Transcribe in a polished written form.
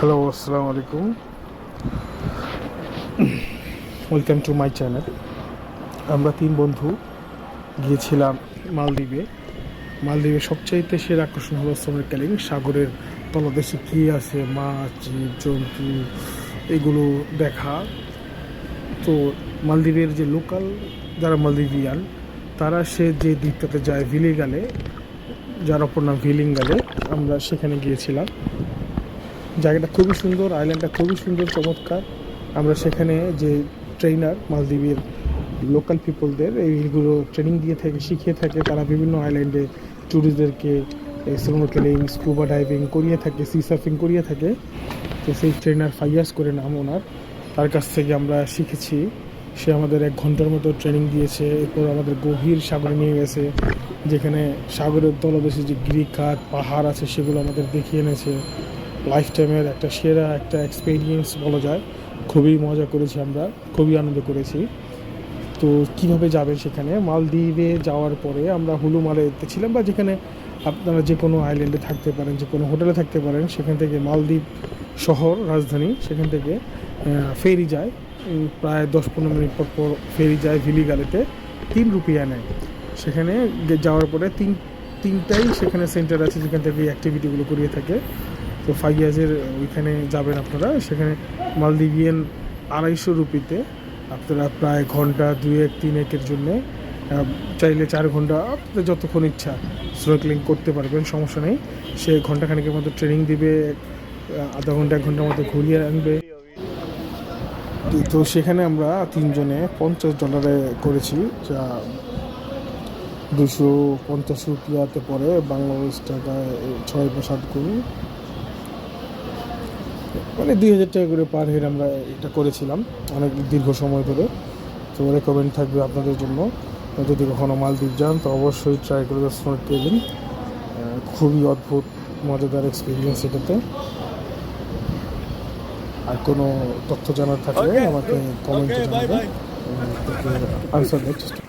Hello, আসসালামু আলাইকুম। Welcome to my channel. আমরা তিন বন্ধু গিয়েছিলাম মালদ্বীপে। মালদ্বীপের সবচাইতে সেরা আকর্ষণ হলো স্নোরকেলিং। সাগরের তলদেশে কী আছে, মাছ, জীব জন্তু, এগুলো দেখা। তো মালদ্বীপের যে লোকাল যারা মালদ্বীপিয়ান, তারা যে দ্বীপটাতে যায় ভিলিগালে, যার অপর নাম ভিলিঙ্গালে, আমরা সেখানে গিয়েছিলাম। জায়গাটা খুবই সুন্দর, আইল্যান্ডটা খুবই সুন্দর, চমৎকার। আমরা সেখানে যে ট্রেনার মালদ্বীপের লোকাল পিপলদের এইগুলো ট্রেনিং দিয়ে থাকে, শিখিয়ে থাকে। তারা বিভিন্ন আইল্যান্ডে ট্যুরিস্টদেরকে স্নোরকেলিং, স্কুবা ডাইভিং করিয়ে থাকে, সি সার্ফিং করিয়ে থাকে। তো সেই ট্রেনার ফাইয়াস করে নাম ওনার, তার কাছ থেকে আমরা শিখেছি। সে আমাদের 1 ঘন্টার মতো ট্রেনিং দিয়েছে। এরপর আমাদের গভীর সাগরে নিয়ে গেছে, যেখানে সাগরের তলদেশে যে গিরিখাত পাহাড় আছে সেগুলো আমাদের দেখিয়ে এনেছে। লাইফ টাইমের একটা সেরা একটা এক্সপিরিয়েন্স বলা যায়। খুবই মজা করেছি আমরা, খুবই আনন্দ করেছি। তো কিভাবে যাবেন সেখানে? মালদ্বীপে যাওয়ার পরে আমরা হুলুমালেতে ছিলাম, বা যেখানে আপনারা যে কোনো আইল্যান্ডে থাকতে পারেন, যে কোনো হোটেলে থাকতে পারেন। সেখান থেকে মালদ্বীপ শহর রাজধানী, সেখান থেকে ফেরি যায়। প্রায় 10-15 মিনিট পর পর ফেরি যায় ভিলিগালেতে। 3 রুপিয়া নেয়। সেখানে যাওয়ার পরে তিনটাই সেখানে সেন্টার আছে যেখান থেকে এই অ্যাক্টিভিটিগুলো করিয়ে থাকে। তো ফাইয়াজের ওইখানে যাবেন আপনারা। সেখানে মালদ্বীপিয়ান 250 রুপিতে আপনারা প্রায় ঘন্টা 2-1-3-1-এর জন্যে চাইলে 4 ঘন্টা, আপনাদের যতক্ষণ ইচ্ছা স্নোরকেলিং করতে পারবেন, সমস্যা নেই। সে ঘন্টাখানেকের মতো ট্রেনিং দিবে, আধা ঘন্টা 1 ঘন্টার মতো ঘুরিয়ে আনবে। তো সেখানে আমরা তিনজনে $50 করেছি, যা 250 রুপিয়াতে পড়ে বাংলাদেশ টাকায় 6 বা 7 গুণ, মানে 2000 টাকা করে পার হেড আমরা এটা করেছিলাম অনেক দীর্ঘ সময় ধরে। তো রেকমেন্ড থাকবে আপনাদের জন্য, যদি কখনো মালদ্বীপ যান তো অবশ্যই ট্রাই করবে স্নোরকেলিং। খুবই অদ্ভুত মজাদার এক্সপিরিয়েন্স এটাতে। আর কোনো তথ্য জানার থাকলে আমাকে কমেন্টে জানাবেন, আনসার দেওয়ার চেষ্টা